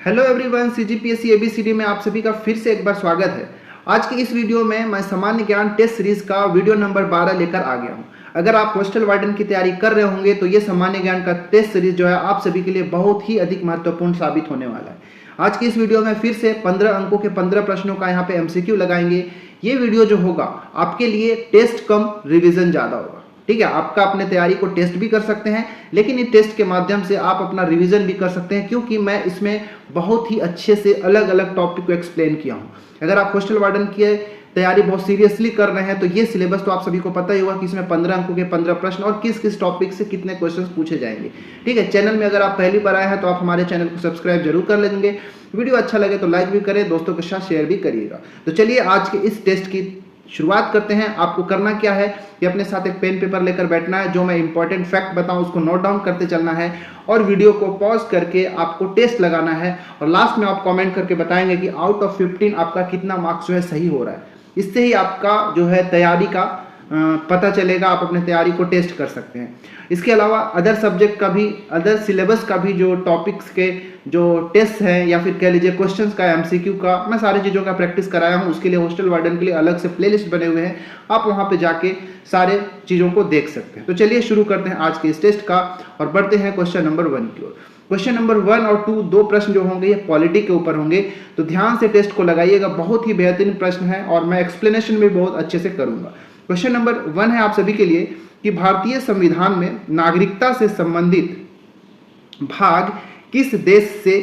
Hello everyone, CGPSC ABCD में आप सभी का फिर से एक बार स्वागत है। आज की इस वीडियो में मैं सामान्य ज्ञान टेस्ट सीरीज का वीडियो नंबर 12 लेकर आ गया हूं। अगर आप हॉस्टल वार्डन की तैयारी कर रहे होंगे तो ये सामान्य ज्ञान का टेस्ट सीरीज जो है आप सभी के लिए बहुत ही अधिक महत्वपूर्ण साबित होने वाला है। आज की इस वीडियो में फिर से 15 अंकों के 15 प्रश्नों का यहाँ पे एमसीक्यू लगाएंगे। ये वीडियो जो होगा आपके लिए टेस्ट कम रिविजन ज़्यादा होगा। ठीक है, आपका अपने तैयारी को टेस्ट भी कर सकते हैं, लेकिन इस टेस्ट के माध्यम से आप अपना रिवीजन भी कर सकते हैं, क्योंकि मैं इसमें बहुत ही अच्छे से अलग अलग टॉपिक को एक्सप्लेन किया हूं। अगर आप हॉस्टल वार्डन की तैयारी बहुत सीरियसली कर रहे हैं तो ये सिलेबस तो आप सभी को पता ही होगा कि इसमें 15 अंकों के 15 प्रश्न और किस किस टॉपिक से कितने क्वेश्चंस पूछे जाएंगे। ठीक है, चैनल में अगर आप पहली बार आए हैं तो आप हमारे चैनल को सब्सक्राइब जरूर कर लेंगे। वीडियो अच्छा लगे तो लाइक भी करें, दोस्तों के साथ शेयर भी करिएगा। तो चलिए आज के इस टेस्ट की शुरुआत करते हैं। आपको करना क्या है कि अपने साथ एक पेन पेपर लेकर बैठना है, जो मैं इंपॉर्टेंट फैक्ट बताऊं उसको नोट डाउन करते चलना है और वीडियो को पॉज करके आपको टेस्ट लगाना है और लास्ट में आप कमेंट करके बताएंगे कि आउट ऑफ 15 आपका कितना मार्क्स जो है सही हो रहा है। इससे ही आपका जो है तैयारी का पता चलेगा, आप अपने तैयारी को टेस्ट कर सकते हैं। इसके अलावा अदर सब्जेक्ट का भी, अदर सिलेबस का भी जो टॉपिक्स के जो टेस्ट हैं या फिर कह लीजिए क्वेश्चंस का, एमसीक्यू का, मैं सारी चीज़ों का प्रैक्टिस कराया हूं। उसके लिए हॉस्टल वार्डन के लिए अलग से प्लेलिस्ट बने हुए हैं, आप वहां पे जाके सारे चीज़ों को देख सकते हैं। तो चलिए शुरू करते हैं आज के इस टेस्ट का और बढ़ते हैं क्वेश्चन नंबर 1 की ओर। क्वेश्चन नंबर 1 और 2 दो प्रश्न जो होंगे ये पॉलिटी के ऊपर होंगे, तो ध्यान से टेस्ट को लगाइएगा। बहुत ही बेहतरीन प्रश्न है और मैं एक्सप्लेनेशन भी बहुत अच्छे से करूंगा। क्वेश्चन नंबर 1 है आप सभी के लिए कि भारतीय संविधान में नागरिकता से संबंधित भाग किस देश से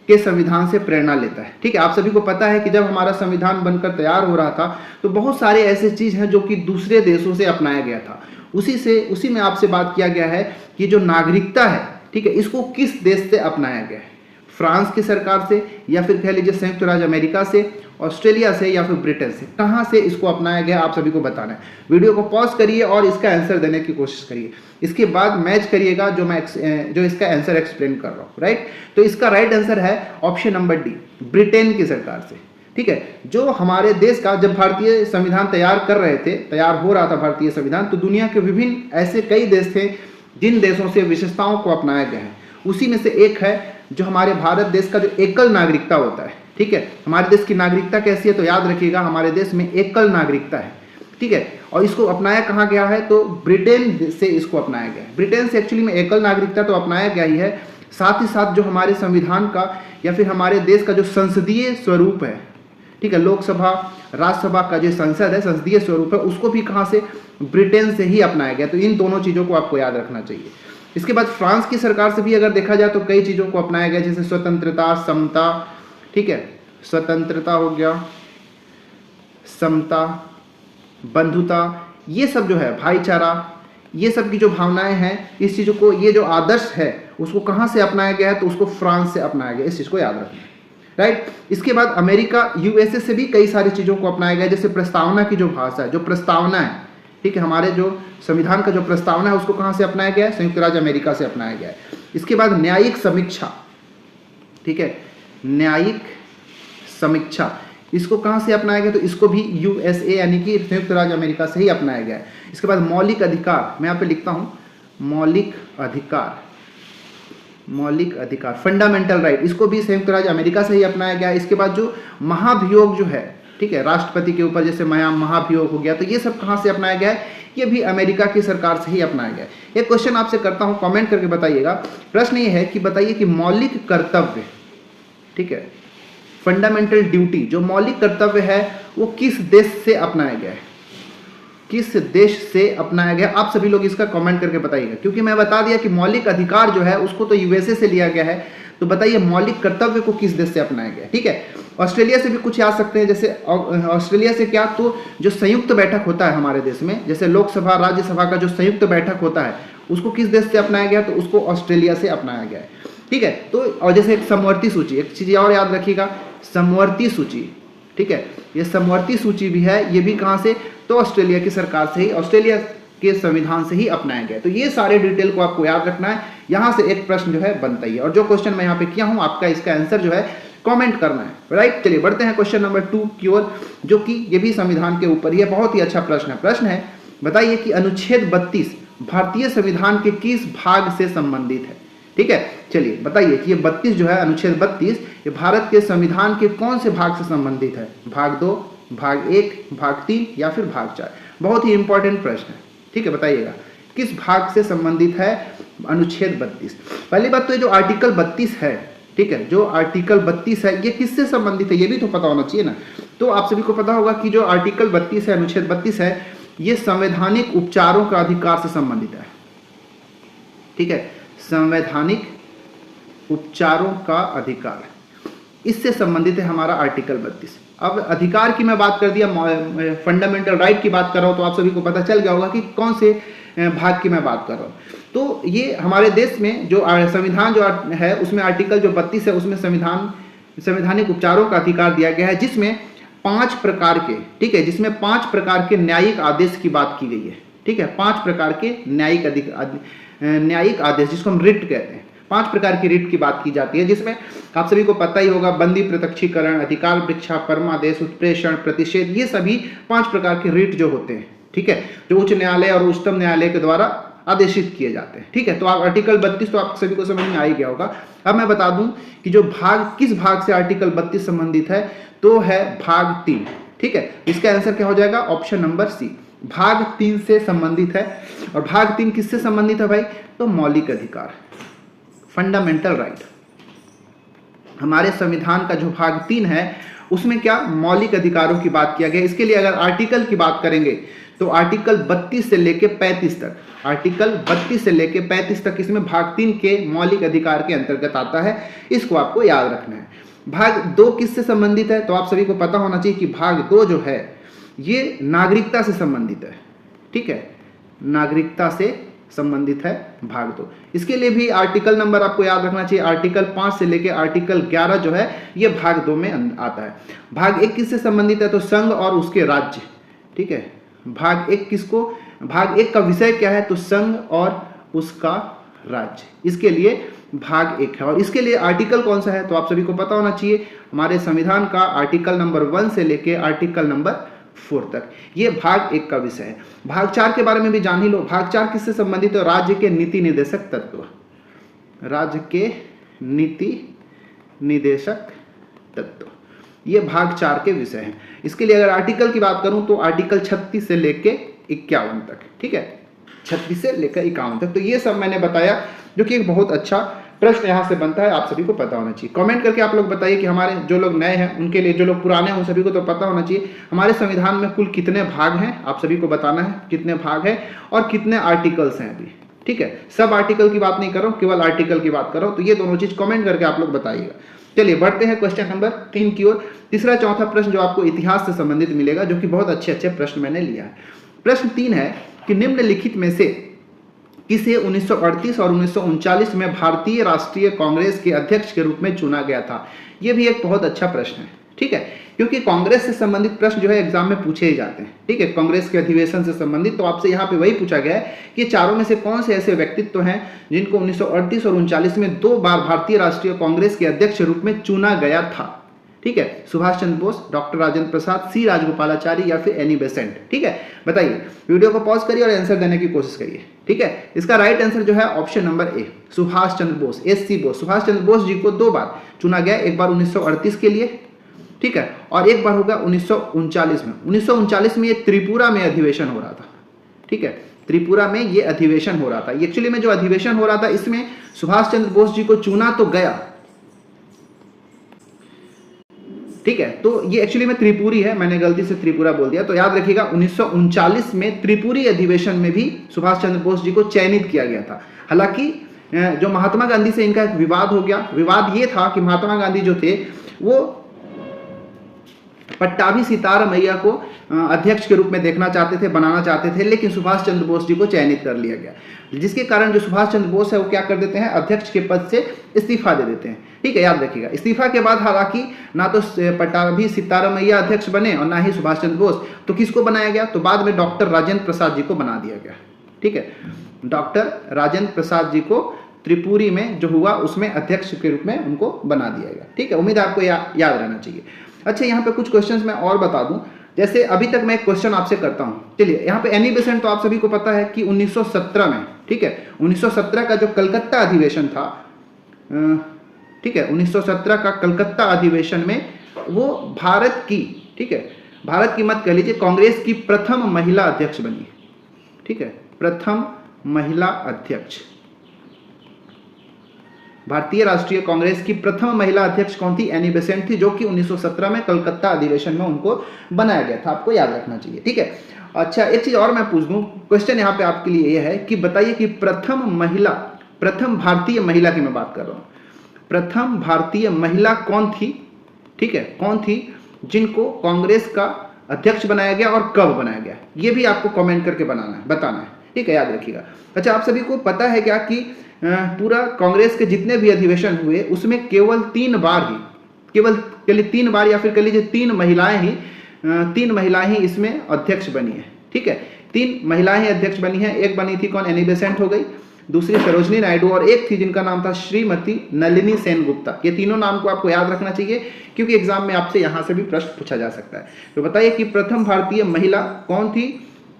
के संविधान से प्रेरणा लेता है। ठीक है, आप सभी को पता है कि जब हमारा संविधान बनकर तैयार हो रहा था तो बहुत सारे ऐसे चीज हैं जो कि दूसरे देशों से अपनाया गया था। उसी में आपसे बात किया गया है कि जो नागरिकता है, ठीक है, इसको किस देश से अपनाया गया है। फ्रांस की सरकार से, या फिर कह लीजिए संयुक्त राज्य अमेरिका से, ऑस्ट्रेलिया से, या फिर ब्रिटेन से, कहां से इसको अपनाया गया आप सभी को बताना है। वीडियो को पॉज करिए और इसका आंसर देने की कोशिश करिए। इसके बाद मैच करिएगा जो इसका आंसर एक्सप्लेन कर रहा हूं। राइट, तो इसका राइट आंसर है ऑप्शन नंबर डी, ब्रिटेन की सरकार से। ठीक है, जो हमारे देश का जब भारतीय संविधान तैयार हो रहा था भारतीय संविधान, तो दुनिया के विभिन्न ऐसे कई देश थे जिन देशों से विशेषताओं को अपनाया गया है। उसी में से एक है जो हमारे भारत देश का जो एकल नागरिकता होता है। ठीक है, हमारे देश की नागरिकता कैसी है तो याद रखिएगा, हमारे देश में एकल नागरिकता है। ठीक है, और इसको अपनाया कहाँ गया है तो ब्रिटेन से इसको अपनाया गया है। ब्रिटेन से एक्चुअली में एकल नागरिकता तो अपनाया गया ही है, साथ ही साथ जो हमारे संविधान का या फिर हमारे देश का जो संसदीय स्वरूप है, ठीक है, लोकसभा राज्यसभा का जो संसद है, संसदीय स्वरूप है, उसको भी कहाँ से, ब्रिटेन से ही अपनाया गया। तो इन दोनों चीज़ों को आपको याद रखना चाहिए। इसके बाद फ्रांस की सरकार से भी अगर देखा जाए तो कई चीज़ों को अपनाया गया, जैसे स्वतंत्रता, समता, ठीक है, स्वतंत्रता हो गया, समता, बंधुता, ये सब जो है, भाईचारा, ये सब की जो भावनाएं हैं, इस चीज़ों को, ये जो आदर्श है उसको कहाँ से अपनाया गया है तो उसको फ्रांस से अपनाया गया। इस चीज़ को याद रखना है। राइट, इसके बाद अमेरिका, यूएसए से भी कई सारी चीज़ों को अपनाया गया, जैसे प्रस्तावना की जो भाषा है, जो प्रस्तावना है, ठीक है, हमारे जो संविधान का जो प्रस्तावना है उसको कहाँ से अपनाया गया है, संयुक्त राज्य अमेरिका से अपनाया गया है। इसके बाद न्यायिक समीक्षा, ठीक है, न्यायिक समीक्षा, इसको कहाँ से अपनाया गया तो इसको भी यूएसए यानी कि संयुक्त राज्य अमेरिका से ही अपनाया गया है। इसके बाद मौलिक अधिकार, मैं यहाँ पे लिखता हूँ मौलिक अधिकार, फंडामेंटल राइट, इसको भी संयुक्त राज्य अमेरिका से ही अपनाया गया है। इसके बाद जो महाभियोग जो है, ठीक है, राष्ट्रपति के ऊपर जैसे महाभियोग हो गया, तो ये सब कहाँ से अपनाया गया है, ये भी अमेरिका की सरकार से ही अपनाया गया है। एक क्वेश्चन आपसे करता हूँ, कमेंट करके बताइएगा। प्रश्न ये है कि बताइए कि मौलिक कर्तव्य, ठीक है, फंडामेंटल ड्यूटी, जो मौलिक कर्तव्य है वो किस देश से अपनाया गया है, किस देश से अपनाया गया। आप सभी लोग इसका कमेंट करके बताइएगा, क्योंकि मैं बता दिया कि मौलिक अधिकार जो है उसको तो यूएसए से लिया गया है, तो बताइए मौलिक कर्तव्य को किस देश से अपनाया गया। ठीक है, ऑस्ट्रेलिया से भी कुछ आ सकते हैं, जैसे ऑस्ट्रेलिया से क्या, तो जो संयुक्त बैठक होता है हमारे देश में, जैसे लोकसभा राज्यसभा का जो संयुक्त बैठक होता है उसको किस देश से अपनाया गया तो उसको ऑस्ट्रेलिया से अपनाया गया है। ठीक है, तो और जैसे एक समवर्ती सूची, एक चीज़ और याद रखिएगा, समवर्ती सूची, ठीक है, ये समवर्ती सूची भी है, ये भी कहाँ से तो ऑस्ट्रेलिया की सरकार से ही, ऑस्ट्रेलिया के संविधान से ही अपनाया गया। तो ये सारे डिटेल को आपको याद रखना है। यहाँ से एक प्रश्न जो है बनता ही है और जो क्वेश्चन मैं यहाँ पे किया हूँ आपका इसका आंसर जो है कमेंट करना है। राइट, चलिए बढ़ते हैं क्वेश्चन नंबर 2 की ओर, जो कि ये भी संविधान के ऊपर ही है। बहुत ही अच्छा प्रश्न है, बताइए कि अनुच्छेद 32 भारतीय संविधान के किस भाग से संबंधित है। ठीक है, चलिए बताइए कि ये 32 जो है अनुच्छेद 32 ये भारत के संविधान के कौन से भाग से संबंधित है? भाग 2, भाग 1, भाग 3 या फिर भाग 4? बहुत ही इंपॉर्टेंट प्रश्न है। ठीक है, बताइएगा किस भाग से संबंधित है अनुच्छेद 32? पहली बात तो ये जो आर्टिकल 32 है, ठीक है, जो आर्टिकल 32 है ये किससे संबंधित है ये भी तो पता होना चाहिए ना। तो आप सभी को पता होगा कि जो आर्टिकल 32 है, अनुच्छेद 32 है, ये संवैधानिक उपचारों का अधिकार से संबंधित है। ठीक है, संवैधानिक उपचारों का अधिकार, इससे संबंधित है हमारा आर्टिकल 32। अब अधिकार की मैं बात कर दिया, फंडामेंटल राइट की बात कर रहा हूं, तो आप सभी को पता चल गया होगा कि कौन से भाग की मैं बात कर रहा हूं। तो ये हमारे देश में जो संविधान जो है उसमें आर्टिकल जो 32 है उसमें संवैधानिक उपचारों का अधिकार दिया गया है, जिसमें 5 प्रकार के, ठीक है, जिसमें 5 प्रकार के न्यायिक आदेश की बात की गई है। ठीक है, 5 प्रकार के न्यायिक आदेश, जिसको हम रिट कहते हैं, 5 प्रकार की रिट की बात की जाती है, जिसमें आप सभी को पता ही होगा बंदी प्रत्यक्षीकरण, अधिकार परीक्षा, परमादेश, उत्प्रेषण, प्रतिषेध, ये सभी 5 प्रकार के रिट जो होते हैं, ठीक है, जो उच्च न्यायालय और उच्चतम न्यायालय के द्वारा आदेशित किए जाते हैं। ठीक है, तो आप आर्टिकल 32 तो आप सभी को समझ में आ ही गया होगा। अब मैं बता दूं कि जो भाग, किस भाग से आर्टिकल 32 संबंधित है, तो है भाग 3। ठीक है, इसका आंसर क्या हो जाएगा? ऑप्शन नंबर सी, भाग 3 से संबंधित है। और भाग 3 किससे संबंधित है भाई? तो मौलिक अधिकार, फंडामेंटल राइट। हमारे संविधान का जो भाग 3 है उसमें क्या मौलिक अधिकारों की बात किया गया। इसके लिए अगर आर्टिकल की बात करेंगे तो आर्टिकल 32 से लेके 35 तक, आर्टिकल 32 से लेके 35 तक इसमें भाग 3 के मौलिक अधिकार के अंतर्गत आता है। इसको आपको याद रखना है। भाग 2 किससे संबंधित है? तो आप सभी को पता होना चाहिए कि भाग 2 जो है ये नागरिकता से संबंधित है। ठीक है, नागरिकता से संबंधित है भाग 2। इसके लिए भी आर्टिकल नंबर आपको याद रखना चाहिए। आर्टिकल 5 से लेकर आर्टिकल 11 जो है ये भाग 2 में आता है। भाग 1 किससे संबंधित है? तो संघ और उसके राज्य। ठीक है, भाग 1 किसको, भाग 1 का विषय क्या है? तो संघ और उसका राज्य, इसके लिए भाग 1 है। और इसके लिए आर्टिकल कौन सा है? तो आप सभी को पता होना चाहिए हमारे संविधान का आर्टिकल नंबर 1 से लेकर आर्टिकल नंबर 4 तक, ये भाग 1 का विषय है। भाग 4 के बारे में भी जान ही लो। भाग 4 किससे संबंधित है? राज्य के नीति निर्देशक तत्व, राज्य के नीति निर्देशक तत्व, ये भाग 4 के विषय हैं। इसके लिए अगर आर्टिकल की बात करूं तो आर्टिकल 36 से लेके 51 तक। ठीक है, 36 से लेकर 51 तक। तो ये सब मैंने बताया, जो कि एक बहुत अच्छा प्रश्न यहाँ से बनता है, आप सभी को पता होना चाहिए। कमेंट करके आप लोग बताइए कि हमारे जो लोग नए हैं उनके लिए, जो लोग पुराने हैं उन सभी को तो पता होना चाहिए हमारे संविधान में कुल कितने भाग हैं। आप सभी को बताना है कितने भाग हैं और कितने आर्टिकल्स हैं अभी। ठीक है, सब आर्टिकल की बात नहीं करो, केवल आर्टिकल की बात करो। तो ये दोनों चीज कमेंट करके आप लोग बताइएगा। चलिए बढ़ते हैं क्वेश्चन नंबर 3 की ओर। तीसरा चौथा प्रश्न जो आपको इतिहास से संबंधित मिलेगा, जो कि बहुत अच्छे अच्छे प्रश्न मैंने लिया है। प्रश्न 3 है कि निम्नलिखित में से किसे 1938 और 1939 में भारतीय राष्ट्रीय कांग्रेस के अध्यक्ष के रूप में चुना गया था? यह भी एक बहुत अच्छा प्रश्न है। ठीक है, क्योंकि कांग्रेस से संबंधित प्रश्न जो है एग्जाम में पूछे ही जाते हैं। ठीक है, कांग्रेस के अधिवेशन से संबंधित, तो आपसे यहाँ पे वही पूछा गया है कि चारों में से कौन से ऐसे व्यक्तित्व हैं जिनको 1938 और 1939 में 2 बार भारतीय राष्ट्रीय कांग्रेस के अध्यक्ष के रूप में चुना गया था। ठीक है, सुभाष चंद्र बोस, डॉक्टर राजेंद्र प्रसाद, सी राजगोपालाचारी या फिर एनी बेसेंट। ठीक है, बताइए, वीडियो को पॉज करिए और आंसर देने की कोशिश करिए। ठीक है, इसका राइट आंसर जो है option number A, Subhash Chandra Bose, SC Bose. Subhash Chandra Bose ji को 2 बार चुना गया, एक बार 1938 के लिए, ठीक है, और एक बार होगा 1939 में। 1939 में ये त्रिपुरा में अधिवेशन हो रहा था। ठीक है, त्रिपुरा में ये अधिवेशन हो रहा था। एक्चुअली में जो अधिवेशन हो रहा था इसमें सुभाष चंद्र बोस जी को चुना तो गया। ठीक है, तो ये एक्चुअली में त्रिपुरी है, मैंने गलती से त्रिपुरा बोल दिया, तो याद रखिएगा 1939 में त्रिपुरी अधिवेशन में भी सुभाष चंद्र बोस जी को चयनित किया गया था। हालांकि जो महात्मा गांधी से इनका एक विवाद हो गया। विवाद ये था कि महात्मा गांधी जो थे वो पट्टाभी सीतारामैया को अध्यक्ष के रूप में देखना चाहते थे, बनाना चाहते थे, लेकिन सुभाष चंद्र बोस जी को चयनित कर लिया गया, जिसके कारण जो सुभाष चंद्र बोस है वो क्या कर देते हैं, अध्यक्ष के पद से इस्तीफा दे देते हैं। ठीक है, याद रखिएगा। इस्तीफा के बाद हालांकि ना तो पट्टाभी सीतारामैया अध्यक्ष बने और ना ही सुभाष चंद्र बोस, तो किसको बनाया गया? तो बाद में डॉक्टर राजेंद्र प्रसाद जी को बना दिया गया। ठीक है, डॉक्टर राजेंद्र प्रसाद जी को त्रिपुरी में जो हुआ उसमें अध्यक्ष के रूप में उनको बना दिया गया। ठीक है, उम्मीद आपको याद रहना चाहिए। अच्छा, यहाँ पे कुछ क्वेश्चंस मैं और बता दूं। जैसे अभी तक मैं एक क्वेश्चन आपसे करता हूं, चलिए यहाँ पे एनी बेसेंट तो आप सभी को पता है कि 1917 में, ठीक है, 1917 का जो कलकत्ता अधिवेशन था, ठीक है, 1917 का कलकत्ता अधिवेशन में वो भारत की, ठीक है, भारत की मत कह लीजिए, कांग्रेस की प्रथम महिला अध्यक्ष बनी, ठीक है, प्रथम महिला अध्यक्ष। भारतीय राष्ट्रीय कांग्रेस की प्रथम महिला अध्यक्ष कौन थी? एनी बेसेंट थी, जो कि 1917 में कलकत्ता अधिवेशन में उनको बनाया गया था, आपको याद रखना चाहिए, ठीक है। अच्छा, एक चीज और मैं पूछ दूं, क्वेश्चन यहाँ पे आपके लिए यह है कि बताइए कि प्रथम महिला, प्रथम भारतीय महिला की मैं बात कर रहा हूं, प्रथम भारतीय महिला कौन थी, ठीक है, कौन थी जिनको कांग्रेस का अध्यक्ष बनाया गया और कब बनाया गया, ये भी आपको कमेंट करके बताना है, ठीक है, याद रखिएगा। अच्छा, आप सभी को पता है क्या कि पूरा कांग्रेस के जितने भी अधिवेशन हुए उसमें केवल 3 बार ही, केवल 3 बार या फिर कह लीजिए 3 महिलाएं ही इसमें अध्यक्ष बनी है, ठीक है, 3 महिलाएं अध्यक्ष बनी है। एक बनी थी कौन? एनी बेसेंट हो गई, दूसरी सरोजनी नायडू, और एक थी जिनका नाम था श्रीमती नलिनी सेनगुप्ता। ये तीनों नाम को आपको याद रखना चाहिए क्योंकि एग्जाम में आपसे यहां से भी प्रश्न पूछा जा सकता है। तो बताइए कि प्रथम भारतीय महिला कौन थी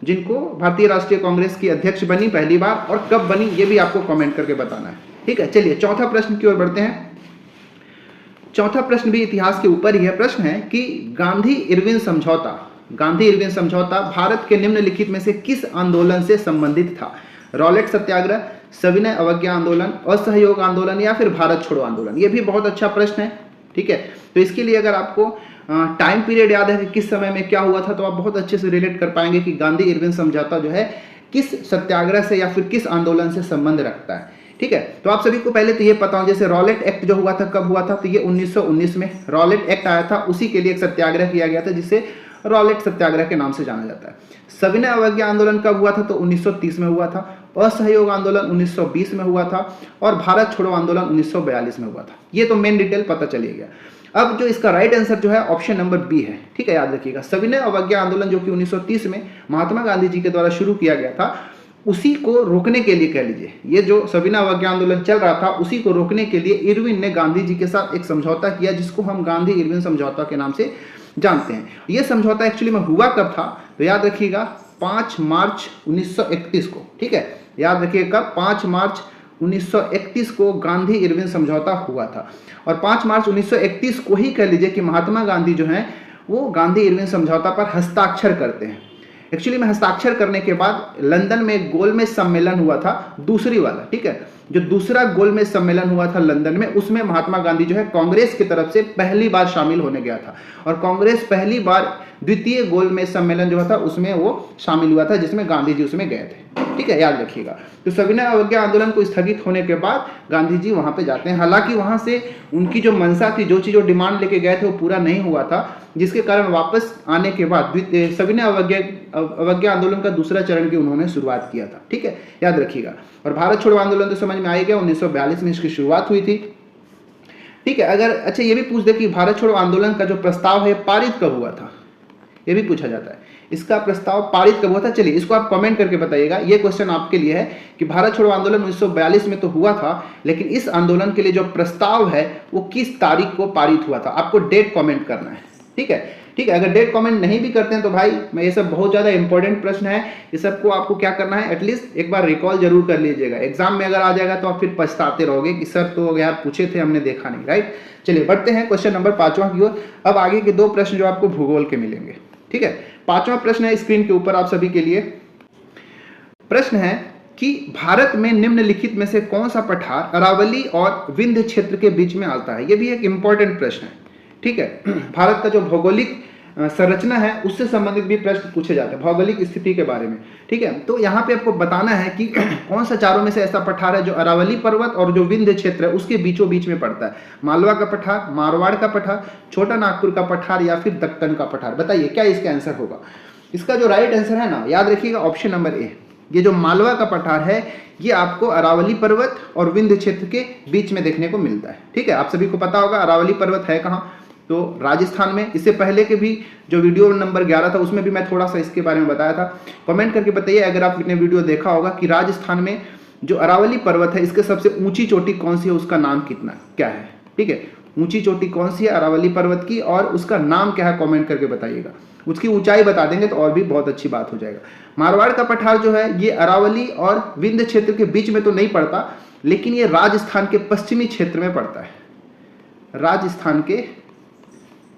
जिनको भारतीय राष्ट्रीय कांग्रेस की अध्यक्ष बनी पहली बार, और कब बनी, ये भी आपको कमेंट करके बताना है, ठीक है। चलिए चौथा प्रश्न की ओर बढ़ते हैं। चौथा प्रश्न भी इतिहास के ऊपर ही है। प्रश्न है कि गांधी इरविन समझौता भारत के निम्नलिखित में से किस आंदोलन से संबंधित था? रॉलेट सत्याग्रह, सविनय अवज्ञा आंदोलन, असहयोग आंदोलन या फिर भारत छोड़ो आंदोलन? ये भी बहुत अच्छा प्रश्न है, ठीक है। तो इसके लिए अगर आपको टाइम पीरियड याद है कि किस समय में क्या हुआ था, तो आप बहुत अच्छे से रिलेट कर पाएंगे कि गांधी इरविन समझौता जो है किस सत्याग्रह से या फिर किस आंदोलन से संबंध रखता है, ठीक है। तो आप सभी को पहले तो ये पता हो, जैसे रॉलेट एक्ट जो हुआ था कब हुआ था, तो ये 1919 में रॉलेट एक्ट आया था, उसी के लिए एक सत्याग्रह किया गया था जिसे रॉलेट सत्याग्रह के नाम से जाना जाता है। सविनय अवज्ञा आंदोलन कब हुआ था? तो 1930 में हुआ था। असहयोग आंदोलन 1920 में हुआ था, और भारत छोड़ो आंदोलन 1942 में हुआ था। ये तो मेन डिटेल पता चली गया। अब जो इसका राइट आंसर जो है ऑप्शन नंबर बी है, ठीक है, याद रखिएगा। सविनय अवज्ञा आंदोलन जो कि 1930 में महात्मा गांधी जी के द्वारा शुरू किया गया था, उसी को रोकने के लिए, कह लीजिए ये जो सविनय अवज्ञा आंदोलन चल रहा था, उसी को रोकने के लिए इरविन ने गांधी जी के साथ एक समझौता किया जिसको हम गांधी इरविन समझौता के नाम से जानते हैं। ये समझौता एक्चुअली में हुआ कब था? तो याद रखिएगा 5 मार्च 1931 को, ठीक है, याद रखिएगा 5 मार्च 1931 को गांधी इरविन समझौता हुआ था। और 5 मार्च 1931 को ही कह लीजिए कि महात्मा गांधी जो हैं वो गांधी इरविन समझौता पर हस्ताक्षर करते हैं। एक्चुअली में हस्ताक्षर करने के बाद लंदन में एक गोलमेज सम्मेलन हुआ था, दूसरी वाला, ठीक है, जो दूसरा गोलमेज सम्मेलन हुआ था लंदन में, उसमें महात्मा गांधी जो है कांग्रेस की तरफ से पहली बार शामिल होने गया था, और कांग्रेस पहली बार द्वितीय गोलमेज सम्मेलन जो था उसमें वो शामिल हुआ था, जिसमें गांधी जी उसमें गए थे, ठीक है, याद रखिएगा। तो सविनय अवज्ञा आंदोलन को स्थगित होने के बाद गांधी जी वहां पे जाते हैं। हालांकि वहां से उनकी जो मंशा थी, जो चीज जो डिमांड लेके गए थे, वो पूरा नहीं हुआ था, जिसके कारण वापस आने के बाद सविनय अवज्ञा आंदोलन का दूसरा चरण की उन्होंने शुरुआत किया था, ठीक है, याद रखिएगा। और भारत छोड़ो आंदोलन तो समझ में आ गया, 1942 में इसकी शुरुआत हुई थी, ठीक है। अगर अच्छा ये भी पूछ दे कि भारत छोड़ो आंदोलन का जो प्रस्ताव है पारित कब हुआ था, ये भी पूछा जाता है, इसका प्रस्ताव पारित कब हुआ था? चलिए इसको आप कमेंट करके बताइएगा। ये क्वेश्चन आपके लिए है कि भारत छोड़ो आंदोलन 1942 में तो हुआ था, लेकिन इस आंदोलन के लिए जो प्रस्ताव है वो किस तारीख को पारित हुआ था? आपको डेट कमेंट करना है, ठीक है, ठीक है। अगर डेट कमेंट नहीं भी करते हैं तो भाई मैं, ये सब बहुत ज्यादा इंपॉर्टेंट प्रश्न है, ये सबको आपको क्या करना है, एटलीस्ट एक बार रिकॉल जरूर कर लीजिएगा। एग्जाम में अगर आ जाएगा तो आप फिर पछताते रहोगे कि सर तो यार पूछे थे हमने देखा नहीं, राइट। चलिए बढ़ते हैं क्वेश्चन नंबर 5वां की ओर। अब आगे के 2 प्रश्न जो आपको भूगोल के मिलेंगे, ठीक है। 5वां प्रश्न है स्क्रीन के ऊपर आप सभी के लिए। प्रश्न है कि भारत में निम्नलिखित में से कौन सा पठार अरावली और विंध्य क्षेत्र के बीच में आता है? यह भी एक इंपॉर्टेंट प्रश्न है, ठीक है। भारत का जो भौगोलिक संरचना है उससे संबंधित भी प्रश्न पूछे जाते हैं, भौगोलिक स्थिति के बारे में, ठीक है। तो यहाँ पे आपको बताना है कि कौन सा चारों में से ऐसा पठार है जो अरावली पर्वत और जो विंध्य क्षेत्र है उसके बीचों बीच में पड़ता है। मालवा का पठार, मारवाड़ का पठार, छोटा नागपुर का पठार या फिर दक्कन का पठार? बताइए क्या इसका आंसर होगा? इसका जो राइट आंसर है ना, याद रखिएगा ऑप्शन नंबर ए। ये जो मालवा का पठार है ये आपको अरावली पर्वत और विंध्य क्षेत्र के बीच में देखने को मिलता है, ठीक है। आप सभी को पता होगा अरावली पर्वत है कहाँ, तो राजस्थान में। इससे पहले के भी जो वीडियो नंबर 11 था उसमें भी मैं थोड़ा सा इसके बारे में बताया था। कमेंट करके बताइए अगर आपने वीडियो देखा होगा कि राजस्थान में जो अरावली पर्वत है इसके सबसे ऊंची चोटी कौन सी है, उसका नाम क्या है, ठीक है। ऊंची चोटी कौन सी है अरावली पर्वत की और उसका नाम क्या है, कमेंट करके बताइएगा। उसकी ऊंचाई बता देंगे तो और भी बहुत अच्छी बात हो जाएगा। मारवाड़ का पठार जो है ये अरावली और विंध्य क्षेत्र के बीच में तो नहीं पड़ता, लेकिन ये राजस्थान के पश्चिमी क्षेत्र में पड़ता है, राजस्थान के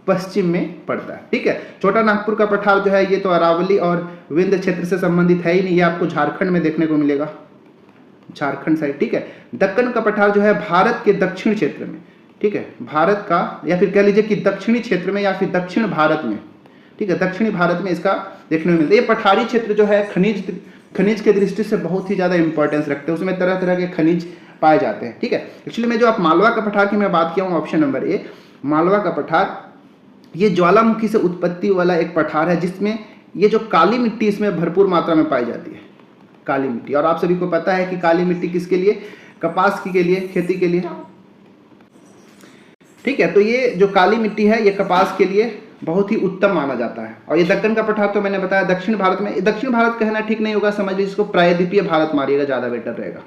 पश्चिम में पड़ता है। ठीक है, छोटा नागपुर का पठार जो है ये तो अरावली और विंध्य क्षेत्र से संबंधित है ही नहीं, ये आपको झारखंड में देखने को मिलेगा, झारखंड साइड। ठीक है, दक्कन का पठार जो है भारत के दक्षिण क्षेत्र में, ठीक है, भारत का या फिर कह लीजिए कि दक्षिणी क्षेत्र में या फिर दक्षिण भारत में, ठीक है, दक्षिणी भारत में इसका देखने को मिलता है। ये पठारी क्षेत्र जो है खनिज के दृष्टि से बहुत ही ज्यादा इंपॉर्टेंस रखते हैं, उसमें तरह तरह के खनिज पाए जाते हैं। ठीक है, एक्चुअली में जो आप मालवा का पठार की मैं बात किया हूँ, ऑप्शन नंबर ए मालवा का पठार, ये ज्वालामुखी से उत्पत्ति वाला एक पठार है जिसमें ये जो काली मिट्टी इसमें भरपूर मात्रा में पाई जाती है, काली मिट्टी। और आप सभी को पता है कि काली मिट्टी किसके लिए, कपास की के लिए, खेती के लिए। ठीक है, तो ये जो काली मिट्टी है ये कपास के लिए बहुत ही उत्तम माना जाता है। और ये दक्कन का पठार तो मैंने बताया दक्षिण भारत में, दक्षिण भारत कहना ठीक नहीं होगा, समझ लीजिए इसको प्रायद्वीपीय भारत मारिएगा, ज्यादा बेटर रहेगा।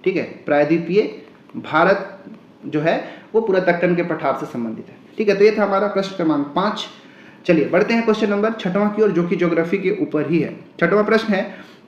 ठीक है, प्रायद्वीपीय भारत जो है वो पूरा दक्कन के पठार से संबंधित है। ठीक है, तो ये था हमारा प्रश्न क्रमांक 5। चलिए बढ़ते हैं क्वेश्चन नंबर 6वां की ओर, जो कि ज्योग्राफी के ऊपर ही है। 6वां प्रश्न है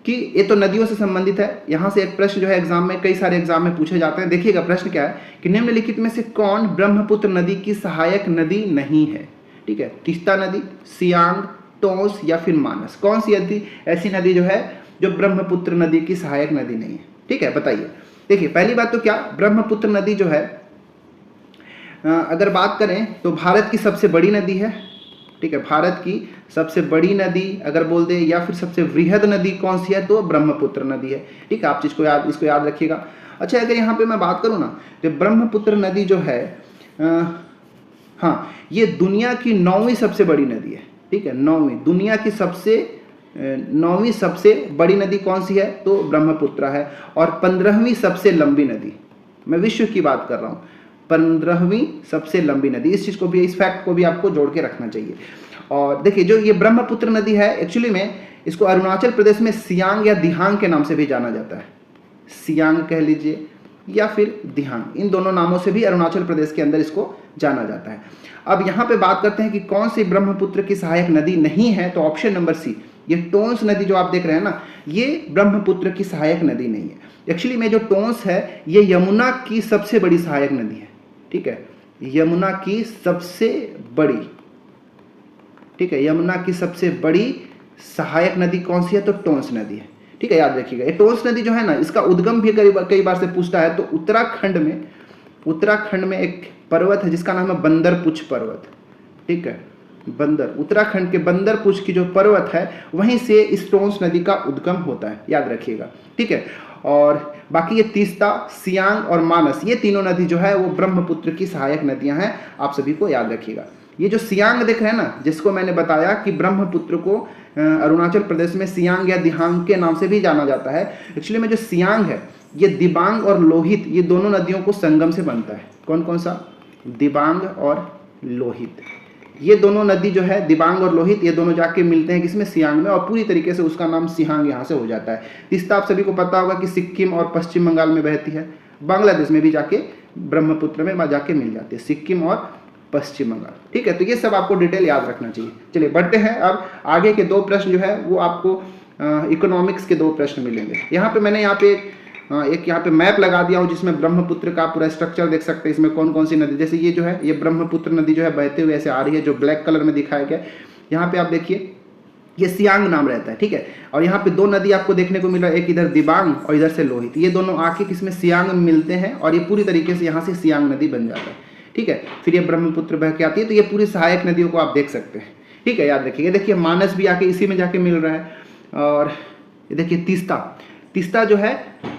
कि ये तो नदियों से संबंधित है, यहाँ से एक प्रश्न जो है एग्जाम में, कई सारे एग्जाम में पूछे जाते हैं। देखिएगा प्रश्न क्या है कि निम्नलिखित में से कौन ब्रह्मपुत्र नदी की सहायक नदी नहीं है। ठीक है, तीस्ता नदी, सियांग, टोंस या फिर मानस, कौन सी नदी ऐसी नदी जो है जो ब्रह्मपुत्र नदी की सहायक नदी नहीं है। ठीक है, बताइए। देखिए पहली बात तो क्या, ब्रह्मपुत्र नदी जो है अगर बात करें तो भारत की सबसे बड़ी नदी है। ठीक है, भारत की सबसे बड़ी नदी अगर बोल दे या फिर सबसे वृहद नदी कौन सी है तो ब्रह्मपुत्र नदी है। ठीक है, आप इसको याद रखिएगा। अच्छा, अगर यहाँ पे मैं बात करूँ ना तो ब्रह्मपुत्र नदी जो है हाँ, ये दुनिया की 9वीं सबसे बड़ी नदी है। ठीक है, 9वीं, दुनिया की 9वीं सबसे बड़ी नदी कौन सी है तो ब्रह्मपुत्र है। और 15वीं सबसे लंबी नदी, मैं विश्व की बात कर रहा हूँ, 15वीं सबसे लंबी नदी। इस चीज को भी, इस फैक्ट को भी आपको जोड़ के रखना चाहिए। और देखिए जो ये ब्रह्मपुत्र नदी है एक्चुअली में इसको अरुणाचल प्रदेश में सियांग या दिहांग के नाम से भी जाना जाता है, सियांग कह लीजिए या फिर दिहांग, इन दोनों नामों से भी अरुणाचल प्रदेश के अंदर इसको जाना जाता है। अब यहाँ पे बात करते हैं कि कौन सी ब्रह्मपुत्र की सहायक नदी नहीं है, तो ऑप्शन नंबर सी, ये टोंस नदी जो आप देख रहे हैं ना, ये ब्रह्मपुत्र की सहायक नदी नहीं है। एक्चुअली में जो टोंस है ये यमुना की सबसे बड़ी सहायक नदी है। ठीक है, यमुना की सबसे बड़ी, ठीक है, यमुना की सबसे बड़ी सहायक नदी कौन सी है तो टोंस नदी है। ठीक है, याद रखिएगा। ये टोंस नदी जो है ना, इसका उद्गम भी कई बार से पूछता है, तो उत्तराखंड में एक पर्वत है जिसका नाम है बंदरपुछ पर्वत। ठीक है, उत्तराखंड के बंदरपुछ की जो पर्वत है वहीं से इस टोंस नदी का उद्गम होता है, याद रखिएगा। ठीक है, और बाकी ये तीस्ता, सियांग और मानस, ये तीनों नदी जो है वो ब्रह्मपुत्र की सहायक नदियां हैं, आप सभी को याद रखिएगा। ये जो सियांग देख रहे हैं ना, जिसको मैंने बताया कि ब्रह्मपुत्र को अरुणाचल प्रदेश में सियांग या दिहांग के नाम से भी जाना जाता है। एक्चुअली में जो सियांग है ये दिबांग और लोहित, ये दोनों नदियों को संगम से बनता है। कौन कौन सा, दिबांग और लोहित, ये दोनों नदी जो है दिबांग और लोहित, ये दोनों जाके मिलते हैं किसमें, सियांग में, और पूरी तरीके से उसका नाम सियांग यहाँ से हो जाता है। तीस्ता आप सभी को पता होगा कि सिक्किम और पश्चिम बंगाल में बहती है, बांग्लादेश में भी जाके ब्रह्मपुत्र में जाके मिल जाती है, सिक्किम और पश्चिम बंगाल। ठीक है, तो ये सब आपको डिटेल याद रखना चाहिए। चलिए बढ़ते हैं, अब आगे के 2 प्रश्न जो है वो आपको इकोनॉमिक्स के 2 प्रश्न मिलेंगे। यहाँ पे मैंने एक यहाँ पे मैप लगा दिया हूँ जिसमें ब्रह्मपुत्र का पूरा स्ट्रक्चर देख सकते हैं, इसमें कौन कौन सी नदी, जैसे ये जो है ये ब्रह्मपुत्र नदी जो है बहते हुए ऐसे आ रही है, जो ब्लैक कलर में दिखाया गया। यहाँ पे आप देखिए ये सियांग नाम रहता है। ठीक है, और यहाँ पे 2 नदी आपको देखने को मिल रहा है, एक इधर दिबांग और इधर से लोहित, ये दोनों आके किसमें, सियांग में मिलते हैं और ये पूरी तरीके से यहाँ से सियांग नदी बन जाता है। ठीक है, फिर ये ब्रह्मपुत्र बह के आती है, तो ये पूरी सहायक नदियों को आप देख सकते हैं। ठीक है, याद रखिएगा। देखिए मानस भी आके इसी में जाके मिल रहा है, और ये देखिए तीस्ता जो है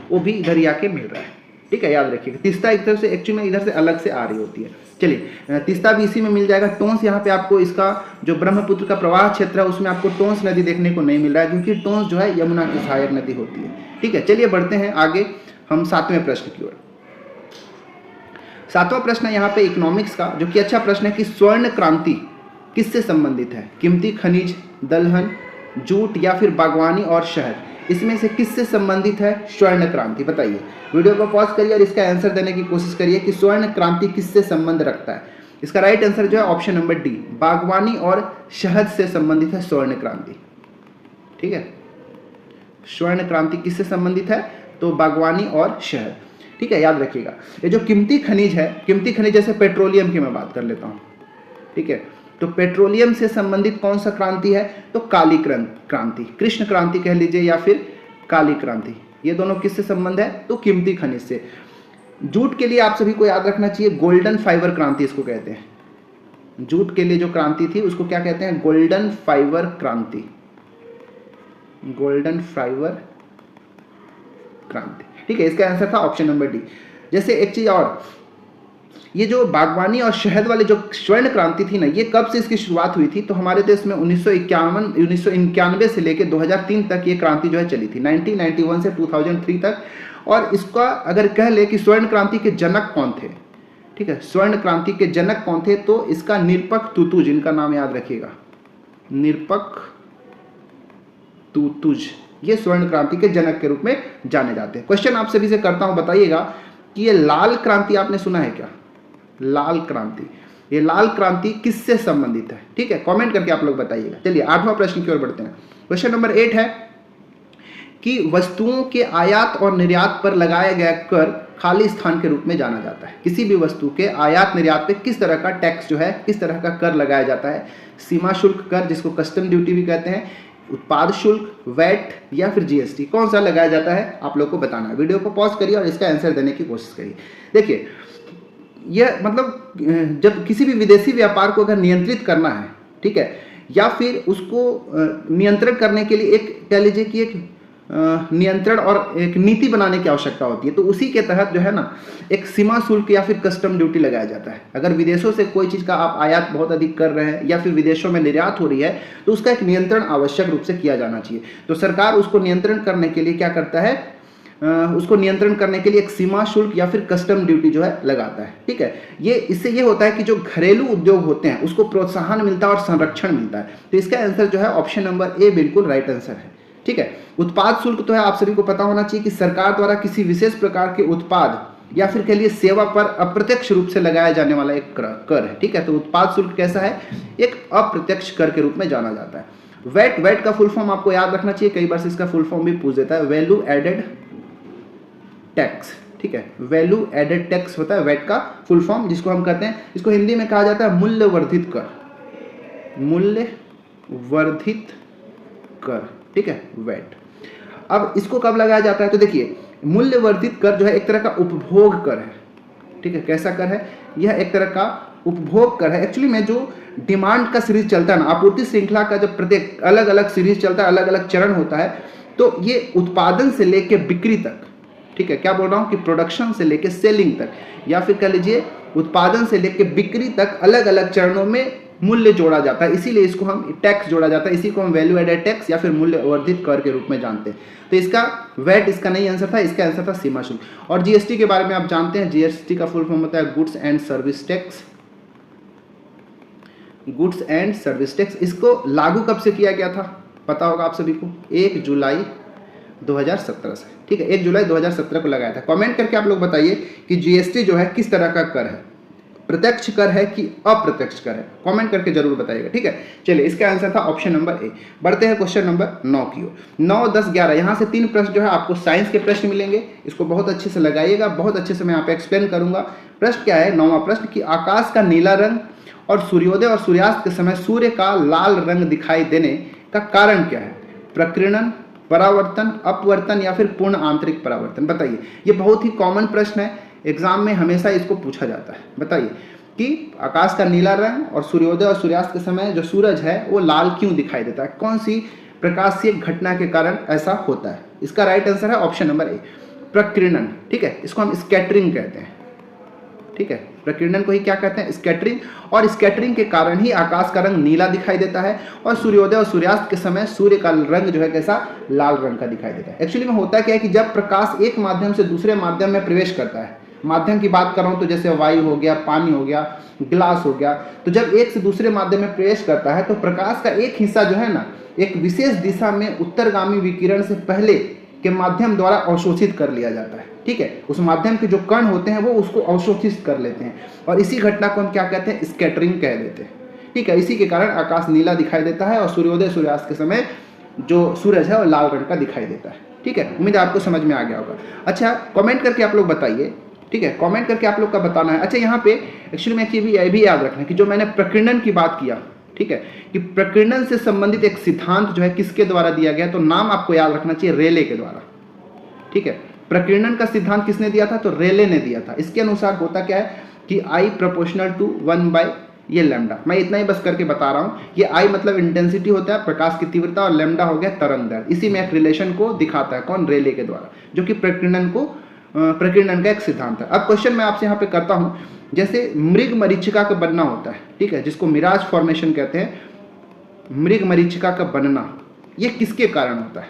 वो भी इधर ही आके मिल रहा है। ठीक है, याद रखिएगा। तीस्ता एक तरफ से एक्चुअली में इधर से अलग से आ रही होती है। चलिए तीस्ता भी इसी में मिल जाएगा। टोंस यहाँ पे आपको इसका जो ब्रह्मपुत्र का प्रवाह क्षेत्र है उसमें आपको टोंस नदी देखने को नहीं मिल रहा है, क्योंकि टोंस जो है यमुना की सहायक नदी होती है। ठीक है, चलिए बढ़ते हैं आगे हम 7वें प्रश्न की ओर। 7वां प्रश्न है यहाँ पे इकोनॉमिक्स का, जो कि अच्छा प्रश्न है कि स्वर्ण क्रांति किससे संबंधित है, कीमती खनिज, दलहन, जूट या फिर बागवानी और शहर, इसमें से किससे संबंधित है स्वर्ण क्रांति, बताइए। वीडियो को पॉज करिए और इसका आंसर देने की कोशिश करिए कि स्वर्ण क्रांति किससे संबंध रखता है। इसका राइट आंसर जो है ऑप्शन नंबर डी, बागवानी और शहद से संबंधित है स्वर्ण क्रांति। ठीक है, स्वर्ण क्रांति किससे संबंधित है? तो बागवानी और शहद। ठीक है, याद रखिएगा। ये जो कीमती खनिज है, कीमती खनिज जैसे पेट्रोलियम की मैं बात कर लेता हूँ। ठीक है, तो पेट्रोलियम से संबंधित कौन सा क्रांति है? तो काली क्रांति, कृष्ण क्रांति कह लीजिए या फिर काली क्रांति। ये दोनों किससे संबंध है? तो कीमती खनिज से। जूट के लिए आप सभी को याद रखना चाहिए गोल्डन फाइबर क्रांति इसको कहते हैं। जूट के लिए जो क्रांति थी उसको क्या कहते हैं? गोल्डन फाइबर क्रांति, गोल्डन फाइबर क्रांति। ठीक है, इसका आंसर था ऑप्शन नंबर डी। जैसे एक चीज और, ये जो बागवानी और शहद वाली जो स्वर्ण क्रांति थी ना, ये कब से इसकी शुरुआत हुई थी? तो हमारे देश में 1991 से लेकर 2003 तक ये क्रांति जो है चली थी, 1991 से 2003 तक। और इसका अगर कह ले कि स्वर्ण क्रांति के जनक कौन थे, ठीक है, स्वर्ण क्रांति के जनक कौन थे, तो इसका निरपक तुतुज, इनका नाम याद रखिएगा, निरपक तुतुज, ये स्वर्ण क्रांति के जनक के रूप में जाने जाते हैं। क्वेश्चन आप सभी से करता हूं, बताइएगा कि ये लाल क्रांति आपने सुना है क्या? लाल क्रांति, ये लाल क्रांति किससे संबंधित है? ठीक है, कमेंट करके आप लोग बताइएगा। चलिए 8वां प्रश्न की ओर बढ़ते हैं। क्वेश्चन नंबर 8 है कि वस्तुओं के आयात और निर्यात पर लगाया गया कर खाली स्थान के रूप में जाना जाता है। किसी भी वस्तु के आयात निर्यात पे किस तरह का टैक्स जो है, किस तरह का कर लगाया जाता है? सीमा शुल्क कर, जिसको कस्टम ड्यूटी भी कहते हैं, उत्पाद शुल्क, वैट या फिर जीएसटी, कौन सा लगाया जाता है आप लोग को बताना है। वीडियो को पॉज करिए और इसका आंसर देने की कोशिश करिए। देखिए, यह मतलब जब किसी भी विदेशी व्यापार को अगर नियंत्रित करना है, ठीक है, या फिर उसको नियंत्रण करने के लिए एक कह लीजिए कि एक नियंत्रण और एक नीति बनाने की आवश्यकता होती है, तो उसी के तहत जो है ना एक सीमा शुल्क या फिर कस्टम ड्यूटी लगाया जाता है। अगर विदेशों से कोई चीज़ का आप आयात बहुत अधिक कर रहे हैं या फिर विदेशों में निर्यात हो रही है, तो उसका एक नियंत्रण आवश्यक रूप से किया जाना चाहिए। तो सरकार उसको नियंत्रण करने के लिए क्या करता है? उसको नियंत्रण करने के लिए एक सीमा शुल्क या फिर कस्टम ड्यूटी जो है लगाता है। ठीक है, ये इससे ये होता है कि जो घरेलू उद्योग होते हैं उसको प्रोत्साहन मिलता है और संरक्षण मिलता है। तो इसका आंसर जो है ऑप्शन नंबर ए बिल्कुल राइट आंसर है। ठीक है, उत्पाद शुल्क तो है, आप सभी को पता होना चाहिए कि सरकार द्वारा किसी विशेष प्रकार के उत्पाद या फिर कह लिए सेवा पर अप्रत्यक्ष रूप से लगाया जाने वाला एक कर है। ठीक है, तो उत्पाद शुल्क कैसा है? एक अप्रत्यक्ष कर के रूप में जाना जाता है। वैट का फुल फॉर्म आपको याद रखना चाहिए, कई बार इसका फुल फॉर्म भी पूछ देता है, वैल्यू एडेड टैक्स। ठीक है, वैल्यू एडेड टैक्स होता है वैट का फुल फॉर्म, जिसको हम कहते हैं, इसको हिंदी में कहा जाता है मूल्य वर्धित कर, मूल्य वर्धित कर। ठीक है, वैट। अब इसको कब लगाया जाता है? तो देखिए, मूल्य वर्धित कर जो है एक तरह का उपभोग कर है। ठीक है, कैसा कर है? यह एक तरह का उपभोग कर है। एक्चुअली में जो डिमांड का सीरीज चलता है ना, आपूर्ति श्रृंखला का जब प्रत्येक अलग अलग सीरीज चलता है, अलग अलग चरण होता है, तो ये उत्पादन से लेके बिक्री तक, ठीक है, क्या बोल रहा हूँ कि प्रोडक्शन से लेके सेलिंग तक, या फिर कह लीजिए उत्पादन से लेके बिक्री तक अलग अलग चरणों में मूल्य जोड़ा जाता है, इसीलिए इसको हम टैक्स जोड़ा जाता है, इसी को हम वैल्यू एडेड टैक्स या फिर मूल्य वर्धित कर के रूप में जानते हैं। तो इसका वैट इसका नहीं आंसर था, इसका आंसर था सीमा शुल्क। और जीएसटी के बारे में आप जानते हैं, जीएसटी का फुल फॉर्म होता है goods and service tax, goods and service tax. इसको लागू कब से किया गया था पता होगा आप सभी को? 1 जुलाई 2017 से। ठीक है, 1 जुलाई 2017 को लगाया था। कमेंट करके आप लोग बताइए कि जीएसटी जो है किस तरह का कर है, प्रत्यक्ष कर है कि अप्रत्यक्ष कर है, कमेंट करके जरूर बताइएगा। ठीक है, चलिए इसका आंसर था ऑप्शन नंबर ए। बढ़ते हैं क्वेश्चन नंबर 9 की ओर। 9, 10, 11 यहाँ से 3 प्रश्न जो है आपको साइंस के प्रश्न मिलेंगे, इसको बहुत अच्छे से लगाइएगा, बहुत अच्छे से मैं यहाँ पे एक्सप्लेन करूंगा। प्रश्न क्या है? 9वां प्रश्न कि आकाश का नीला रंग और सूर्योदय और सूर्यास्त के समय सूर्य का लाल रंग दिखाई देने का कारण क्या है? प्रकीर्णन, परावर्तन, अपवर्तन या फिर पूर्ण आंतरिक परावर्तन? बताइए, ये बहुत ही कॉमन प्रश्न है, एग्जाम में हमेशा इसको पूछा जाता है। बताइए कि आकाश का नीला रंग और सूर्योदय और सूर्यास्त के समय जो सूरज है वो लाल क्यों दिखाई देता है? कौन सी प्रकाशीय घटना के कारण ऐसा होता है? इसका राइट आंसर है ऑप्शन नंबर ए, प्रकीर्णन। ठीक है, इसको हम स्कैटरिंग कहते हैं। ठीक है, प्रकीर्णन को ही क्या कहते हैं? स्कैटरिंग। और स्कैटरिंग के कारण ही आकाश का रंग नीला दिखाई देता है और सूर्योदय और सूर्यास्त के समय सूर्य का रंग जो है कैसा? लाल रंग का दिखाई देता है। एक्चुअली में होता क्या है कि जब प्रकाश एक माध्यम से दूसरे माध्यम में प्रवेश करता है, माध्यम की बात कर रहा हूं तो जैसे वायु हो गया, पानी हो गया, ग्लास हो गया, तो जब एक से दूसरे माध्यम में प्रवेश करता है तो प्रकाश का एक हिस्सा जो है ना एक विशेष दिशा में उत्तरगामी विकिरण से पहले के माध्यम द्वारा अवशोषित कर लिया जाता है। ठीक है, उस माध्यम के जो कण होते हैं वो उसको अवशोषित कर लेते हैं और इसी घटना को हम क्या कहते हैं, स्कैटरिंग कह देते हैं। ठीक है, इसी के कारण आकाश नीला दिखाई देता है और सूर्योदय सूर्यास्त के समय जो सूरज है वो लाल रंग का दिखाई देता है। ठीक है, उम्मीद है आपको समझ में आ गया होगा। अच्छा, कमेंट करके आप लोग बताइए। ठीक है, कमेंट करके आप लोग का बताना है। अच्छा, यहाँ पे एक्चुअली में ये भी याद रखना है कि जो मैंने प्रकीर्णन की बात किया, ठीक है, कि प्रकीर्णन से संबंधित एक सिद्धांत जो है किसके द्वारा दिया गया, तो नाम आपको याद रखना चाहिए, रेले के द्वारा। ठीक है, प्रकीर्णन का सिद्धांत किसने दिया था, तो रेले ने दिया था। इसके अनुसार होता क्या है कि I प्रोपोर्शनल टू 1 ये लैम्डा। मैं इतना ही बस करके बता रहा हूँ। ये I मतलब इंटेंसिटी होता है, प्रकाश की तीव्रता, और लैम्डा हो गया तरंग दैर्घ्य। इसी में एक रिलेशन को दिखाता है, कौन, रेले के द्वारा, जो कि प्रकीर्णन का एक सिद्धांत है। अब क्वेश्चन मैं आपसे यहाँ पे करता हूँ, जैसे मृग मरीचिका का बनना होता है, ठीक है, जिसको मिराज फॉर्मेशन कहते हैं, मृग मरीचिका का बनना ये किसके कारण होता है।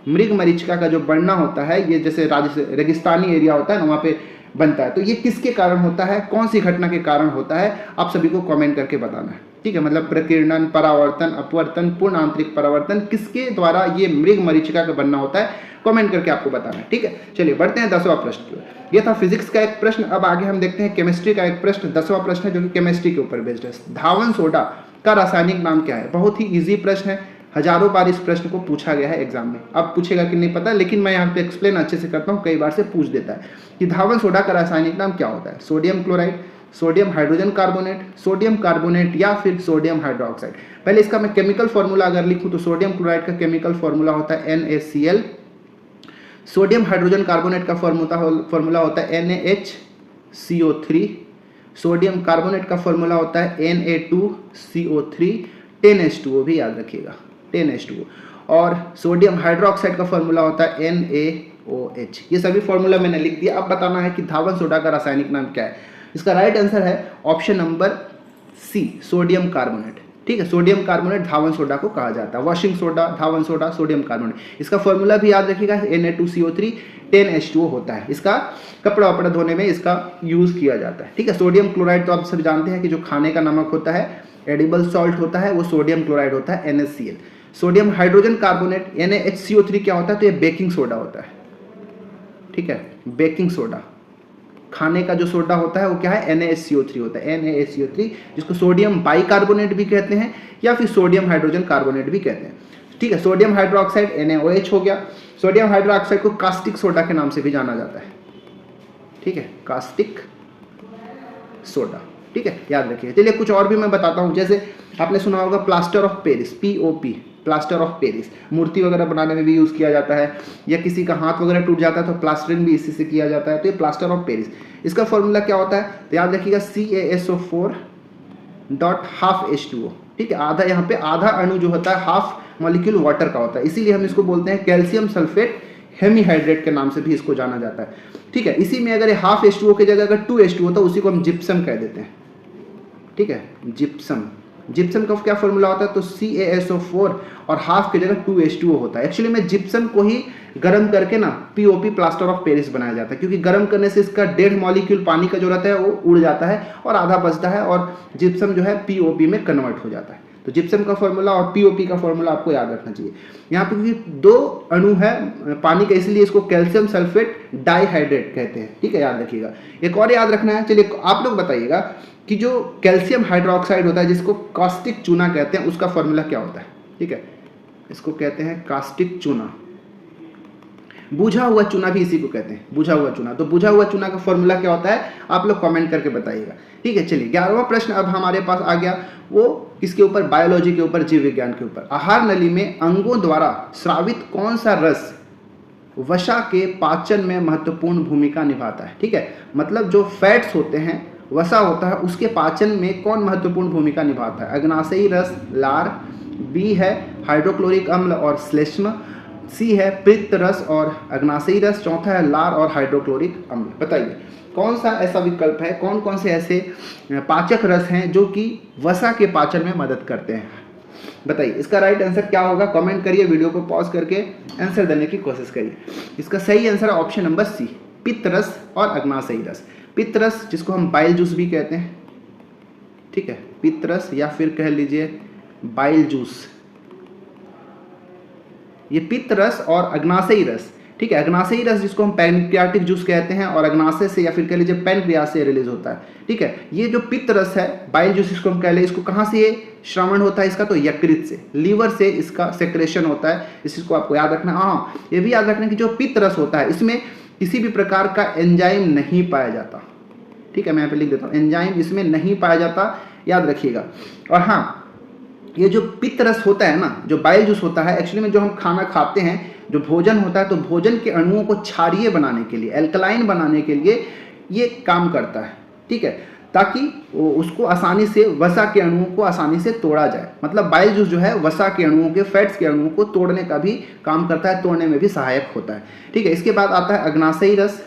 मृग मरीचिका का जो बनना होता है, ये जैसे रेगिस्तानी एरिया होता है ना, वहाँ पे बनता है, तो ये किसके कारण होता है, कौन सी घटना के कारण होता है, आप सभी को कमेंट करके बताना है। ठीक है, मतलब प्रकीर्णन, परावर्तन, अपवर्तन, पूर्ण आंतरिक परावर्तन, किसके द्वारा ये मृग मरीचिका का बनना होता है, कमेंट करके आपको बताना है। ठीक है, चलिए बढ़ते हैं 10वां प्रश्न की ओर। ये था फिजिक्स का एक प्रश्न। अब आगे हम देखते हैं केमिस्ट्री का एक प्रश्न। 10वां प्रश्न है जो कि केमिस्ट्री के ऊपर बेस्ड है। धावन सोडा का रासायनिक नाम क्या है। बहुत ही इजी प्रश्न है, हजारों बार इस प्रश्न को पूछा गया है एग्जाम में। अब पूछेगा कि नहीं पता, लेकिन मैं यहाँ पे एक्सप्लेन अच्छे से करता हूँ, कई बार से पूछ देता है कि धावन सोडा का रासायनिक नाम क्या होता है। Sodium chloride, sodium hydrogen carbonate, sodium carbonate या फिर सोडियम हाइड्रोक्साइड। पहले इसका मैं केमिकल फॉर्मूला अगर लिखूँ तो सोडियम क्लोराइड का केमिकल फॉर्मूला होता है NaCl, सोडियम हाइड्रोजन कार्बोनेट का फॉर्मूला होता है NaHCO3, सोडियम कार्बोनेट का फॉर्मूला होता है Na2CO3, 10H2O भी याद रखिएगा, 10H2O, और सोडियम हाइड्रोक्साइड का फॉर्मूला होता है NaOH। ये सभी फॉर्मूला मैंने लिख दिया। अब बताना है कि धावन सोडा का रासायनिक नाम क्या है। इसका राइट आंसर है option number C, sodium carbonate. ठीक है, सोडियम कार्बोनेट धावन सोडा को कहा जाता है। वॉशिंग सोडा, धावन सोडा, सोडियम कार्बोनेट। इसका फॉर्मूला भी याद रखिएगा, Na2CO3, 10H2O होता है। इसका कपड़ा वपड़ा धोने में इसका यूज किया जाता है। ठीक है, सोडियम क्लोराइड तो आप सब जानते हैं कि जो खाने का नमक होता है, एडिबल सॉल्ट होता है, वो सोडियम क्लोराइड होता है, NaCl। Sodium hydrogen carbonate NaHCO3 क्या होता है, तो ये बेकिंग सोडा होता है। ठीक है, बेकिंग सोडा, खाने का जो सोडा होता है वो क्या है, NaHCO3 होता है, NaHCO3, जिसको सोडियम बाइकार्बोनेट भी कहते हैं या फिर सोडियम हाइड्रोजन कार्बोनेट भी कहते हैं। ठीक है, सोडियम हाइड्रोक्साइड NaOH हो गया। सोडियम हाइड्रोक्साइड को कास्टिक सोडा के नाम से भी जाना जाता है। ठीक है, कास्टिक सोडा। ठीक है, याद रखिए। चलिए कुछ और भी मैं बताता हूँ, जैसे आपने सुना होगा plaster of Paris, POP, plaster of Paris, मूर्ति वगैरह बनाने में भी यूज़ किया जाता है, या किसी का हाथ वगैरह टूट जाता है तो प्लास्टरिंग भी इसी से किया जाता है। तो ये प्लास्टर ऑफ पेरिस, इसका फॉर्मूला क्या होता है, तो याद रखिएगा CaSO4.12H2O। ठीक है, आधा, यहाँ पे आधा अणु जो होता है हाफ मॉलिक्यूल वाटर का होता है, इसीलिए हम इसको बोलते हैं कैल्शियम सल्फेट हेमीहाइड्रेट के नाम से भी इसको जाना जाता है। ठीक है, इसी में अगर हाफ H2O की जगह अगर 2H2O तो उसी को हम जिप्सम कह देते हैं। ठीक है, जिप्सम, जिप्सम का क्या फॉर्मूला होता है, तो CaSO4 और हाफ की जगह 2H2O होता है। एक्चुअली में जिप्सम को ही गर्म करके ना POP, प्लास्टर ऑफ पेरिस बनाया जाता है, क्योंकि गर्म करने से इसका 1.5 मॉलिक्यूल पानी का जो रहता है वो उड़ जाता है और आधा बचता है और जिप्सम जो है POP में कन्वर्ट हो जाता है। तो जिप्सम का फॉर्मूला और POP का फॉर्मूला आपको याद रखना चाहिए। यहाँ पे क्योंकि 2 अणु है पानी का, इसलिए इसको कैल्शियम सल्फेट डाइहाइड्रेट कहते हैं। ठीक है, याद रखिएगा। एक और याद रखना है, चलिए आप लोग बताइएगा कि जो कैल्शियम हाइड्रोक्साइड होता है जिसको कास्टिक चूना कहते हैं, उसका फॉर्मूला क्या होता है। ठीक है, इसको कहते हैं कास्टिक चूना। बुझा हुआ चूना भी इसी को कहते हैं, बुझा हुआ चूना। तो बुझा हुआ चूना का फॉर्मूला क्या होता है, आप लोग कमेंट करके बताइएगा। ठीक है, चलिए 11वां प्रश्न अब हमारे पास आ गया, वो किसके ऊपर, बायोलॉजी के ऊपर, जीव विज्ञान के ऊपर। आहार नली में अंगों द्वारा स्रावित कौन सा रस वसा के पाचन में महत्वपूर्ण भूमिका निभाता है। ठीक है, मतलब जो फैट्स होते हैं, वसा होता है, उसके पाचन में कौन महत्वपूर्ण भूमिका निभाता है। अग्नाशयी रस, लार, बी है हाइड्रोक्लोरिक अम्ल और श्लेष्म, सी है पित्त रस और अग्नाशयी रस, चौथा है लार और हाइड्रोक्लोरिक अम्ल। बताइए कौन सा ऐसा विकल्प है, कौन कौन से ऐसे पाचक रस हैं जो कि वसा के पाचन में मदद करते हैं। बताइए इसका राइट आंसर क्या होगा, कमेंट करिए, वीडियो को पॉज करके आंसर देने की कोशिश करिए। इसका सही आंसर है ऑप्शन नंबर सी, पित्त रस और अग्नाशयी रस। पित्त रस जिसको हम बाइल जूस भी कहते हैं। ठीक है, पित्त रस या फिर कह लीजिए बाइल जूस। ये पित्त रस और अग्नाशयी रस ठीक है। अग्नाशयी रस जिसको हम पैनक्रियाटिक जूस कहते हैं, और अग्नाशय से या फिर कह लीजिए पैनक्रियास से रिलीज होता है। ठीक है, ये जो पित्त रस है, बाइल जूस इसको हम कह लें, इसको कहाँ से श्रवण होता है इसका, तो यकृत से, लीवर से इसका सेक्रेशन होता है। इस चीज को आपको याद रखना। हाँ, ये भी याद रखना कि जो पित्त रस होता है इसमें किसी भी प्रकार का एंजाइम नहीं पाया जाता। ठीक है, मैं यहाँ पे लिख देता हूँ, एंजाइम इसमें नहीं पाया जाता, याद रखिएगा। और हाँ, ये जो पित्त रस होता है ना, जो बाइल जूस होता है, एक्चुअली में जो हम खाना खाते हैं, जो भोजन होता है, तो भोजन के अणुओं को क्षारीय बनाने के लिए, एल्कलाइन बनाने के लिए ये काम करता है। ठीक है, ताकि उसको आसानी से, वसा के अणुओं को आसानी से तोड़ा जाए। मतलब बाइल जूस जो है वसा के अणुओं के, फैट्स के अणुओं को तोड़ने का भी काम करता है, तोड़ने में भी सहायक होता है। ठीक है, इसके बाद आता है अग्नाशयी रस।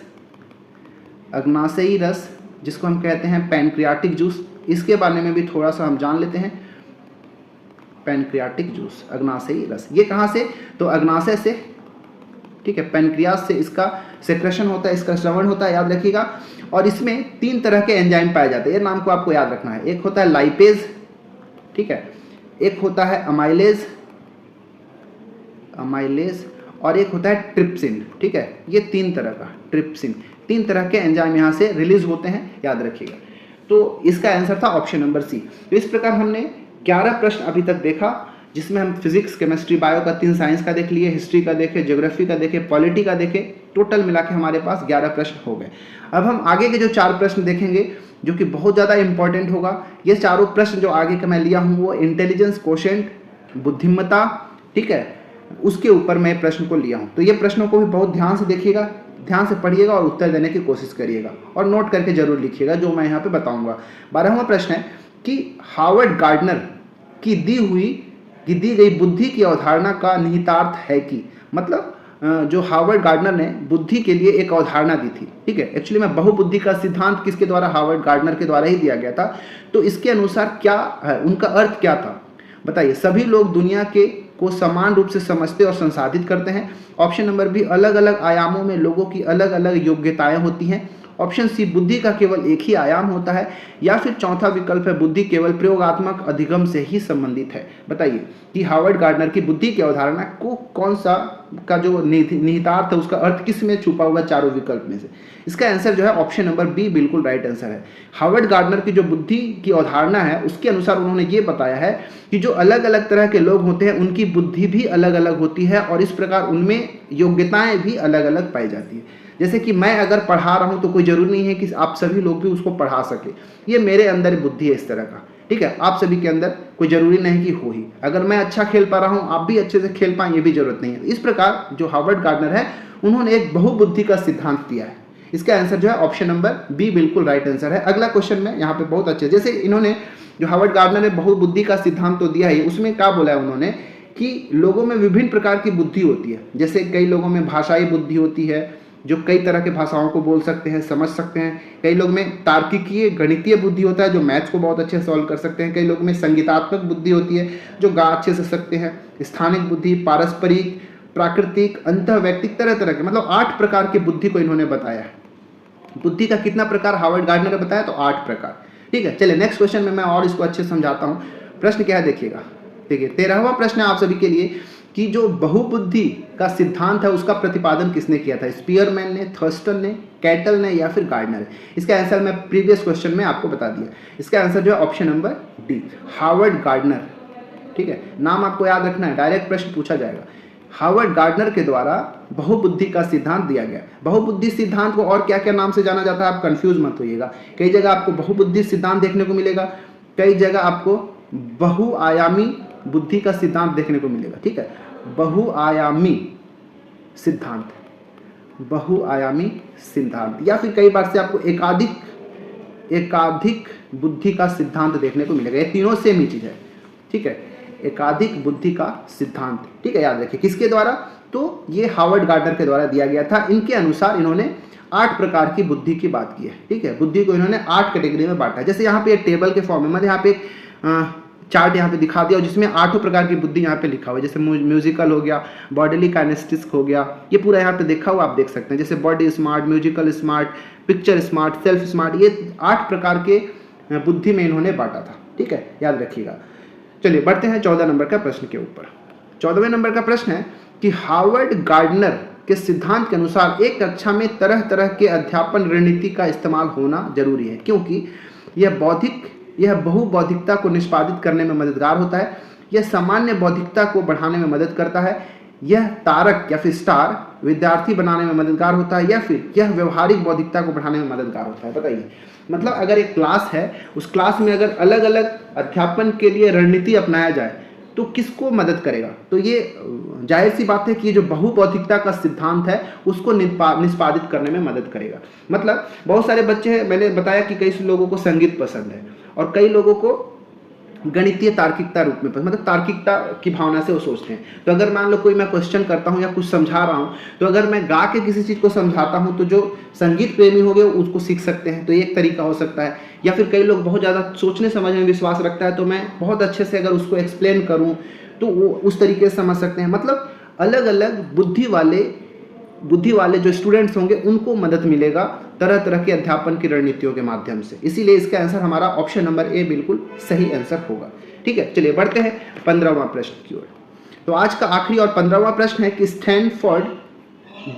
अग्नाशयी रस जिसको हम कहते हैं पैनक्रियाटिक जूस, इसके बारे में भी थोड़ा सा हम जान लेते हैं। पैनक्रियाटिक जूस, अग्नाशयी रस, ये कहाँ से, तो अग्नाशय से। ठीक है, पैनक्रियास से इसका सेक्रेशन होता है, इसका श्रवण होता है, याद रखिएगा। और इसमें 3 तरह के एंजाइम पाए जाते हैं, ये नाम को आपको याद रखना है। एक होता है लाइपेज, ठीक है, एक होता है अमाइलेज, और एक होता है ट्रिप्सिन। ठीक है, ये 3 तरह का, ट्रिप्सिन, 3 तरह के एंजाइम यहाँ से रिलीज होते हैं, याद रखिएगा। तो इसका आंसर था ऑप्शन नंबर सी। तो इस प्रकार हमने 11 प्रश्न अभी तक देखा, जिसमें हम फिजिक्स, केमिस्ट्री, बायो का 3 साइंस का देख लिए, हिस्ट्री का देखे, ज्योग्राफी का देखे, पॉलिटी का देखे। टोटल मिला के हमारे पास 11 प्रश्न हो गए। अब हम आगे के जो 4 प्रश्न देखेंगे, जो कि बहुत ज़्यादा इंपॉर्टेंट होगा। ये चारों प्रश्न जो आगे का मैं लिया हूँ, वो इंटेलिजेंस क्वोशिएंट, बुद्धिमत्ता, ठीक है, उसके ऊपर मैं प्रश्न को लिया हूँ। तो ये प्रश्नों को भी बहुत ध्यान से देखिएगा, ध्यान से पढ़िएगा और उत्तर देने की कोशिश करिएगा, और नोट करके जरूर लिखिएगा जो मैं यहाँ पे बताऊँगा। 12वां प्रश्न है कि हार्वर्ड गार्डनर की दी गई बुद्धि की अवधारणा का निहितार्थ है कि, मतलब जो हार्वर्ड गार्डनर ने बुद्धि के लिए एक अवधारणा दी थी। ठीक है, एक्चुअली में बहुबुद्धि का सिद्धांत किसके द्वारा, हार्वर्ड गार्डनर के द्वारा ही दिया गया था। तो इसके अनुसार क्या है, उनका अर्थ क्या था, बताइए। सभी लोग दुनिया के को समान रूप से समझते और संसाधित करते हैं। ऑप्शन नंबर बी, अलग अलग आयामों में लोगों की अलग अलग योग्यताएं होती हैं। ऑप्शन सी, बुद्धि का केवल एक ही आयाम होता है। या फिर चौथा विकल्प है, बुद्धि केवल प्रयोगात्मक अधिगम से ही संबंधित है। बताइए कि हार्वर्ड गार्डनर की बुद्धि की अवधारणा को कौन सा का जो निहितार्थ है, उसका अर्थ किस में छुपा हुआ, चारों विकल्प में से। इसका आंसर जो है ऑप्शन नंबर बी बिल्कुल राइट आंसर है। हार्वर्ड गार्डनर की जो बुद्धि की अवधारणा है, उसके अनुसार उन्होंने ये बताया है कि जो अलग अलग तरह के लोग होते हैं, उनकी बुद्धि भी अलग अलग होती है, और इस प्रकार उनमें योग्यताएं भी अलग अलग पाई जाती है। जैसे कि मैं अगर पढ़ा रहा हूं तो कोई जरूरी नहीं है कि आप सभी लोग भी उसको पढ़ा सके, ये मेरे अंदर बुद्धि है इस तरह का। ठीक है, आप सभी के अंदर कोई जरूरी नहीं कि हो ही। अगर मैं अच्छा खेल पा रहा हूं, आप भी अच्छे से खेल पाएं, ये भी जरूरत नहीं है। इस प्रकार जो हार्वर्ड गार्डनर है, उन्होंने एक बहुबुद्धि का सिद्धांत दिया है। इसका आंसर जो है ऑप्शन नंबर बी बिल्कुल राइट आंसर है। अगला क्वेश्चन में यहाँ पे बहुत अच्छे, जैसे इन्होंने जो हार्वर्ड गार्डनर ने बहुबुद्धि का सिद्धांत तो दिया है, उसमें क्या बोला है उन्होंने कि लोगों में विभिन्न प्रकार की बुद्धि होती है। जैसे कई लोगों में भाषाई बुद्धि होती है, जो कई तरह के भाषाओं को बोल सकते हैं, समझ सकते हैं। कई लोग में तार्किकीय, गणितीय बुद्धि होता है, जो मैथ्स को बहुत अच्छे से सॉल्व कर सकते हैं। कई लोग में संगीतात्मक बुद्धि होती है, जो गा अच्छे से सकते हैं। स्थानिक बुद्धि, पारस्परिक, प्राकृतिक, अंतःवैयक्तिक, तरह तरह के, मतलब 8 प्रकार की बुद्धि को इन्होंने बताया है। बुद्धि का कितना प्रकार हार्वर्ड गार्डनर ने बताया, तो 8 प्रकार। ठीक है, चलिए नेक्स्ट क्वेश्चन में मैं और इसको अच्छे से समझाता हूँ। प्रश्न क्या है देखिएगा। देखिए 13वां प्रश्न है आप सभी के लिए कि जो बहुबुद्धि का सिद्धांत है, उसका प्रतिपादन किसने किया था। स्पीयरमैन ने, थर्स्टन ने, कैटल ने, या फिर गार्डनर ने। इसका आंसर मैं प्रीवियस क्वेश्चन में आपको बता दिया। इसका आंसर जो है option number D, Harvard gardener. ठीक है, नाम आपको याद रखना है, डायरेक्ट प्रश्न पूछा जाएगा। हार्वर्ड गार्डनर के द्वारा बहुबुद्धि का सिद्धांत दिया गया। बहुबुद्धि सिद्धांत को और क्या क्या नाम से जाना जाता है, आप कंफ्यूज मत होइएगा। कई जगह आपको बहुबुद्धि सिद्धांत देखने को मिलेगा, कई जगह आपको बहुआयामी बुद्धि का सिद्धांत देखने को मिलेगा। ठीक है, बहुआयामी सिद्धांत, बहुआयामी सिद्धांत, या फिर कई बार से आपको एकाधिक बुद्धि का सिद्धांत देखने को मिलेगा। ये तीनों सेम ही चीज है। ठीक है, एकाधिक बुद्धि का सिद्धांत। ठीक है, याद रखिए किसके द्वारा, तो ये हार्वर्ड गार्डनर के द्वारा दिया गया था। इनके अनुसार इन्होंने 8 प्रकार की बुद्धि की बात की है। ठीक है, बुद्धि को इन्होंने 8 कैटेगरी में बांटा है। जैसे यहाँ पे एक टेबल के फॉर्म में, मतलब यहाँ पे एक चार्ट यहाँ पे दिखा दिया, जिसमें 8 प्रकार की बुद्धि यहाँ पे लिखा हुआ है। जैसे म्यूजिकल हो गया, बॉडीली काइनेस्टिक्स हो गया, ये पूरा यहाँ पे देखा हुआ आप देख सकते हैं। जैसे body smart, musical smart, picture smart, self smart, ये 8 प्रकार के बुद्धि में इन्होंने बांटा था। ठीक है, याद रखिएगा। चलिए बढ़ते हैं 14 नंबर का प्रश्न के ऊपर। 14वें नंबर का प्रश्न है कि हार्वर्ड गार्डनर के सिद्धांत के अनुसार एक कक्षा में तरह तरह के अध्यापन रणनीति का इस्तेमाल होना जरूरी है, क्योंकि यह बहुबौद्धिकता को निष्पादित करने में मददगार होता है, यह सामान्य बौद्धिकता को बढ़ाने में मदद करता है, यह तारक या फिर स्टार विद्यार्थी बनाने में मददगार होता है, या फिर यह व्यवहारिक बौद्धिकता को बढ़ाने में मददगार होता है। बताइए, मतलब अगर एक क्लास है, उस क्लास में अगर अलग अलग अध्यापन के लिए रणनीति अपनाया जाए तो किसको मदद करेगा? तो ये जाहिर सी बात है कि ये जो बहुबौद्धिकता का सिद्धांत है उसको निष्पादित करने में मदद करेगा। मतलब बहुत सारे बच्चे हैं, मैंने बताया कि कई लोगों को संगीत पसंद है और कई लोगों को गणितीय तार्किकता रूप में पसंद, मतलब तार्किकता की भावना से वो सोचते हैं। तो अगर मान लो कोई मैं क्वेश्चन करता हूँ या कुछ समझा रहा हूँ, तो अगर मैं गा के किसी चीज़ को समझाता हूँ तो जो संगीत प्रेमी हो गए उसको सीख सकते हैं, तो ये एक तरीका हो सकता है। या फिर कई लोग बहुत ज़्यादा सोचने समझने में विश्वास रखता है, तो मैं बहुत अच्छे से अगर उसको एक्सप्लेन करूँ तो वो उस तरीके से समझ सकते हैं। मतलब अलग अलग बुद्धि वाले जो स्टूडेंट्स होंगे उनको मदद मिलेगा तरह तरह के अध्यापन की रणनीतियों के माध्यम से। इसीलिए इसका आंसर हमारा ऑप्शन नंबर ए बिल्कुल सही आंसर होगा। ठीक है, चलिए बढ़ते हैं 15वां प्रश्न की ओर। तो आज का आखिरी और 15वां प्रश्न है कि स्टैनफोर्ड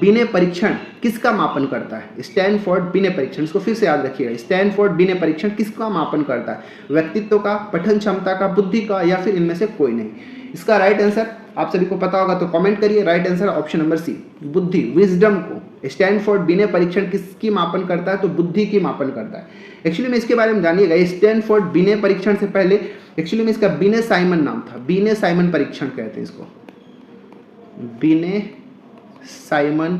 बिने परीक्षण किसका मापन करता है? स्टैनफोर्ड बिने परीक्षण, इसको फिर से याद रखिएगा। स्टैनफोर्ड बिने परीक्षण किसका मापन करता है? व्यक्तित्व का, पठन क्षमता का, बुद्धि का, या फिर इनमें से कोई नहीं? इसका राइट आंसर आप सभी को पता होगा तो कमेंट करिए। Right answer option number C, बुद्धि, विजडम को स्टैनफोर्ड बिने परीक्षण किसकी मापन करता है? तो बुद्धि की मापन करता है। एक्चुअली में इसके बारे में जानिएगा, स्टैनफोर्ड बिने परीक्षण से पहले एक्चुअली में इसका बिने साइमन नाम था। बिने साइमन परीक्षण कहते हैं इसको, बिने साइमन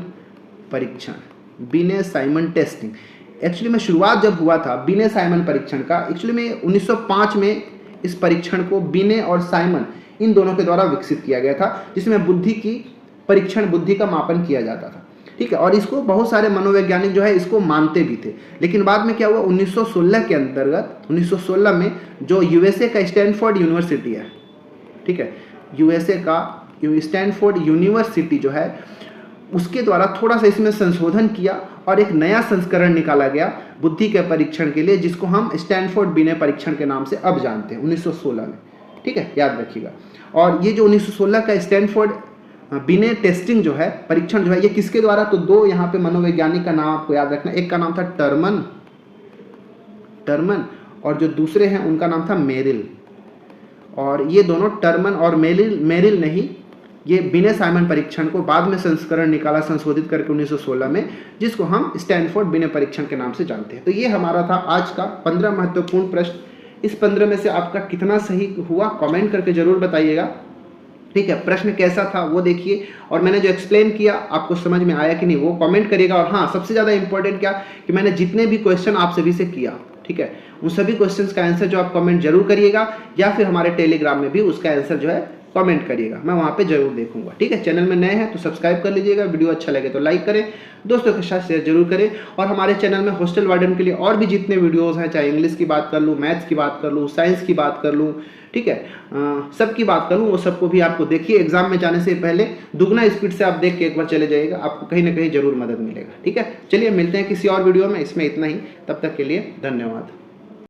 परीक्षण, बिने साइमन टेस्टिंग। एक्चुअली में शुरुआत जब हुआ था बिने साइमन परीक्षण का, एक्चुअली में 1905 में इस परीक्षण को बिने और साइमन इन दोनों के द्वारा विकसित किया गया था, जिसमें बुद्धि की परीक्षण, बुद्धि का मापन किया जाता था। ठीक है, और इसको बहुत सारे मनोवैज्ञानिक जो है इसको मानते भी थे। लेकिन बाद में क्या हुआ, 1916 के अंतर्गत 1916 में जो यूएसए का स्टैनफोर्ड यूनिवर्सिटी है, ठीक है, यूएसए का स्टैनफोर्ड यूनिवर्सिटी जो है उसके द्वारा थोड़ा सा इसमें संशोधन किया और एक नया संस्करण निकाला गया बुद्धि के परीक्षण के लिए, जिसको हम स्टैनफोर्ड बिने परीक्षण के नाम से अब जानते हैं 1916 में। ठीक है, याद रखिएगा। और ये जो 1916 का स्टैनफोर्ड बिने टेस्टिंग जो है, परीक्षण जो है, ये किसके द्वारा? तो दो यहाँ पे मनोवैज्ञानिक का नाम आपको याद रखना। एक का नाम था टर्मन और जो दूसरे हैं उनका नाम था मेरिल। और ये दोनों टर्मन और मेरिल ने ही ये बिने साइमन परीक्षण को बाद में संस्करण निकाला, संशोधित करके 1916 में, जिसको हम स्टैनफोर्ड बिने परीक्षण के नाम से जानते हैं। तो ये हमारा था आज का 15 महत्वपूर्ण प्रश्न। इस 15 में से आपका कितना सही हुआ कमेंट करके जरूर बताइएगा। ठीक है, प्रश्न कैसा था वो देखिए, और मैंने जो एक्सप्लेन किया आपको समझ में आया कि नहीं वो कमेंट करिएगा। और हाँ, सबसे ज़्यादा इंपॉर्टेंट क्या कि मैंने जितने भी क्वेश्चन आप सभी से किया, ठीक है, उन सभी क्वेश्चंस का आंसर जो आप कमेंट जरूर करिएगा, या फिर हमारे टेलीग्राम में भी उसका आंसर जो है कमेंट करिएगा, मैं वहाँ पे जरूर देखूंगा। ठीक है, चैनल में नए हैं तो सब्सक्राइब कर लीजिएगा, वीडियो अच्छा लगे तो लाइक करें, दोस्तों के साथ शेयर जरूर करें। और हमारे चैनल में हॉस्टल वार्डन के लिए और भी जितने वीडियोस हैं, चाहे इंग्लिश की बात कर लूँ, मैथ्स की बात कर लूँ, साइंस की बात कर लूँ, ठीक है, सबकी बात करूँ, वो सबको भी आपको देखिए। एग्जाम में जाने से पहले दुगना स्पीड से आप देख के एक बार चले जाइएगा, आपको कहीं ना कहीं जरूर मदद मिलेगा। ठीक है, चलिए मिलते हैं किसी और वीडियो में, इसमें इतना ही, तब तक के लिए धन्यवाद।